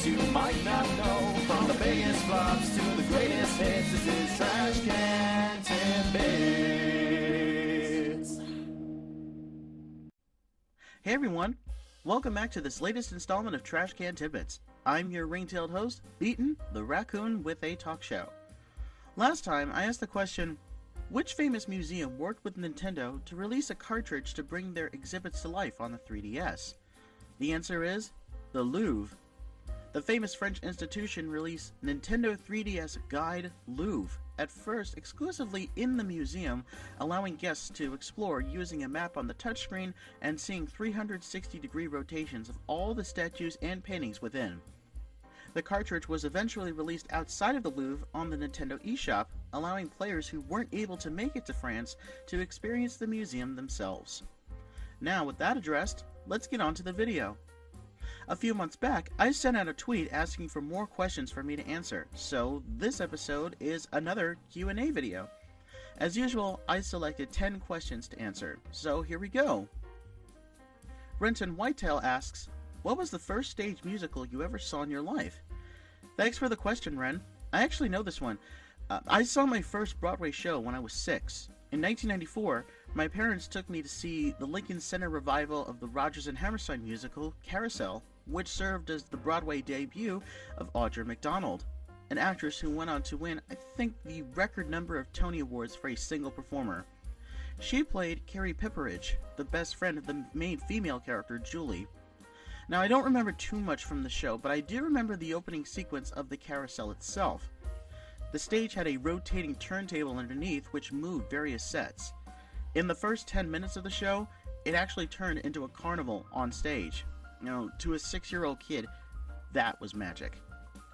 facts you might not know. From the biggest flops to the greatest hits, this is Trash Can Tidbits. Hey everyone, welcome back to this latest installment of Trash Can Tidbits. I'm your ring-tailed host, Beaton, the raccoon with a talk show. Last time, I asked the question, which famous museum worked with Nintendo to release a cartridge to bring their exhibits to life on the 3DS? The answer is the Louvre. The famous French institution released Nintendo 3DS Guide Louvre, at first exclusively in the museum, allowing guests to explore using a map on the touchscreen and seeing 360-degree rotations of all the statues and paintings within. The cartridge was eventually released outside of the Louvre on the Nintendo eShop, allowing players who weren't able to make it to France to experience the museum themselves. Now, with that addressed, let's get on to the video. A few months back, I sent out a tweet asking for more questions for me to answer, so this episode is another Q&A video. As usual, I selected 10 questions to answer, so here we go. Renton Whitetail asks, what was the first stage musical you ever saw in your life? Thanks for the question, Ren. I actually know this one. I saw my first Broadway show when I was 6. In 1994, my parents took me to see the Lincoln Center revival of the Rodgers and Hammerstein musical, Carousel, which served as the Broadway debut of Audra McDonald, an actress who went on to win, I think, the record number of Tony Awards for a single performer. She played Carrie Pipperidge, the best friend of the main female character, Julie. Now, I don't remember too much from the show, but I do remember the opening sequence of the carousel itself. The stage had a rotating turntable underneath which moved various sets. In the first 10 minutes of the show, it actually turned into a carnival on stage. You know, to a 6-year-old kid, that was magic.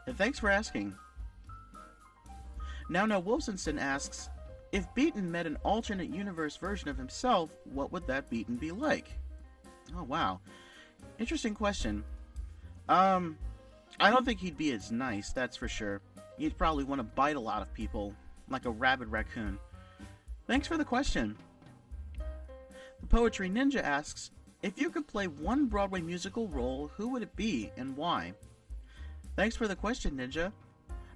And thanks for asking. Now Wilsonson asks, if Beaton met an alternate universe version of himself, what would that Beaton be like? Oh wow. Interesting question. I don't think he'd be as nice, that's for sure. He'd probably want to bite a lot of people, like a rabid raccoon. Thanks for the question. The Poetry Ninja asks, if you could play one Broadway musical role, who would it be and why? Thanks for the question, Ninja.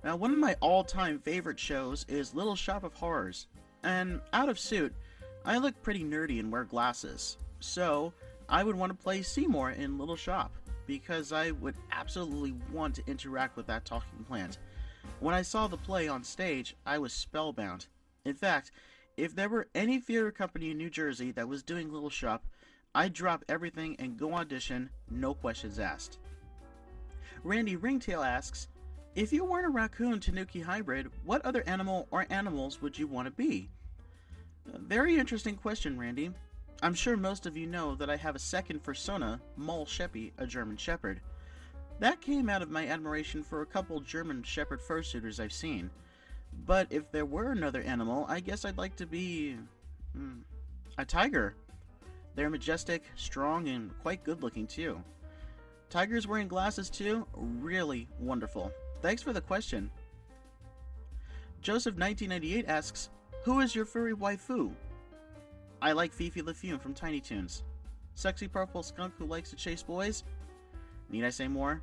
Now, one of my all-time favorite shows is Little Shop of Horrors, and out of suit, I look pretty nerdy and wear glasses, so I would want to play Seymour in Little Shop, because I would absolutely want to interact with that talking plant. When I saw the play on stage, I was spellbound. In fact, if there were any theater company in New Jersey that was doing Little Shop, I'd drop everything and go audition, no questions asked. Randy Ringtail asks, if you weren't a raccoon Tanuki hybrid, what other animal or animals would you want to be? A very interesting question, Randy. I'm sure most of you know that I have a second persona, Mole Sheppy, a German Shepherd. That came out of my admiration for a couple German Shepherd fursuiters I've seen. But if there were another animal, I guess I'd like to be a tiger. They're majestic, strong, and quite good looking too. Tigers wearing glasses too? Really wonderful. Thanks for the question. Joseph1998 asks, who is your furry waifu? I like Fifi LaFume from Tiny Toons. Sexy purple skunk who likes to chase boys? Need I say more?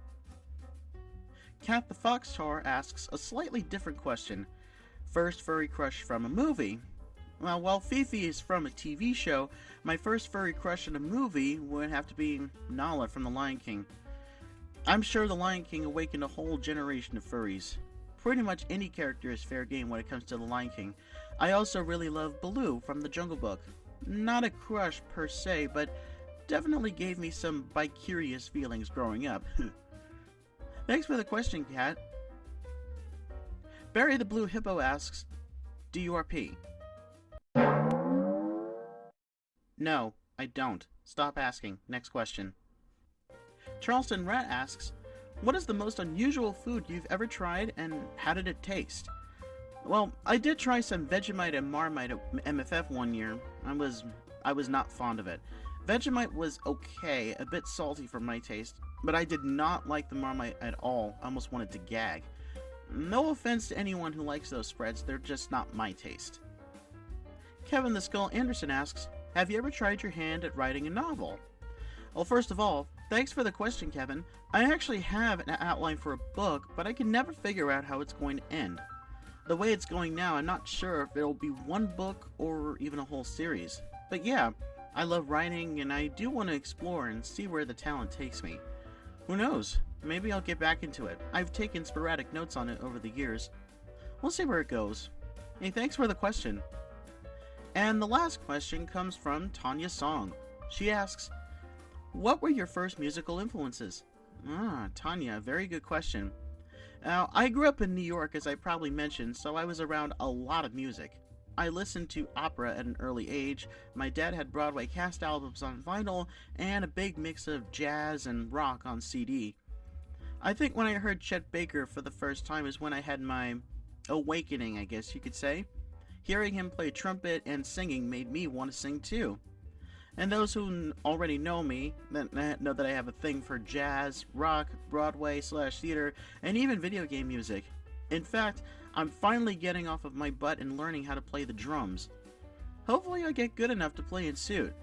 CatTheFoxtar asks a slightly different question. First furry crush from a movie? Well, while Fifi is from a TV show, my first furry crush in a movie would have to be Nala from The Lion King. I'm sure The Lion King awakened a whole generation of furries. Pretty much any character is fair game when it comes to The Lion King. I also really love Baloo from The Jungle Book. Not a crush per se, but definitely gave me some bi-curious feelings growing up. Thanks for the question, Kat. Barry the Blue Hippo asks, do you RP? No, I don't. Stop asking. Next question. Charleston Rat asks, what is the most unusual food you've ever tried and how did it taste? Well, I did try some Vegemite and Marmite at MFF one year. I was not fond of it. Vegemite was okay, a bit salty for my taste, but I did not like the Marmite at all. I almost wanted to gag. No offense to anyone who likes those spreads, they're just not my taste. Kevin the Skull Anderson asks, have you ever tried your hand at writing a novel? Well, first of all, Thanks for the question, Kevin. I actually have an outline for a book, but I can never figure out how it's going to end. The way it's going now, I'm not sure if it'll be one book or even a whole series. But yeah, I love writing and I do want to explore and see where the talent takes me. Who knows? Maybe I'll get back into it. I've taken sporadic notes on it over the years. We'll see where it goes. Hey, thanks for the question. And the last question comes from Tanya Song. She asks, what were your first musical influences? Tanya, very good question. Now, I grew up in New York, as I probably mentioned, so I was around a lot of music. I listened to opera at an early age. My dad had Broadway cast albums on vinyl and a big mix of jazz and rock on CD. I think when I heard Chet Baker for the first time is when I had my awakening, I guess you could say. Hearing him play trumpet and singing made me want to sing too. And those who already know me know that I have a thing for jazz, rock, Broadway/theater, and even video game music. In fact, I'm finally getting off of my butt and learning how to play the drums. Hopefully I get good enough to play in suit.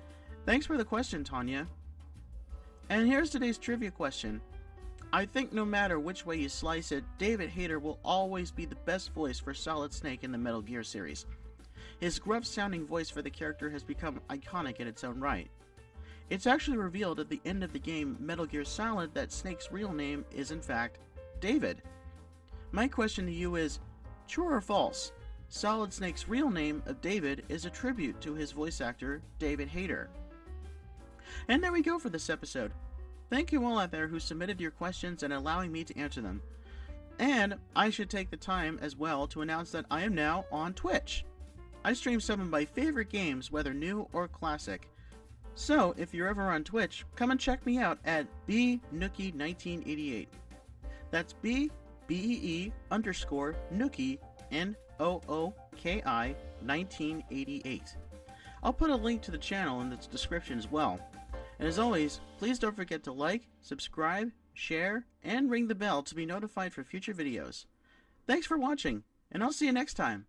Thanks for the question, Tanya. And here's today's trivia question. I think no matter which way you slice it, David Hayter will always be the best voice for Solid Snake in the Metal Gear series. His gruff-sounding voice for the character has become iconic in its own right. It's actually revealed at the end of the game Metal Gear Solid that Snake's real name is in fact David. My question to you is, true or false? Solid Snake's real name of David is a tribute to his voice actor, David Hayter. And there we go for this episode. Thank you all out there who submitted your questions and allowing me to answer them. And I should take the time as well to announce that I am now on Twitch. I stream some of my favorite games, whether new or classic. So, if you're ever on Twitch, come and check me out at bnookie1988. That's B-E-E _Nookie, N-O-O-K-I 1988. I'll put a link to the channel in the description as well. And as always, please don't forget to like, subscribe, share, and ring the bell to be notified for future videos. Thanks for watching, and I'll see you next time.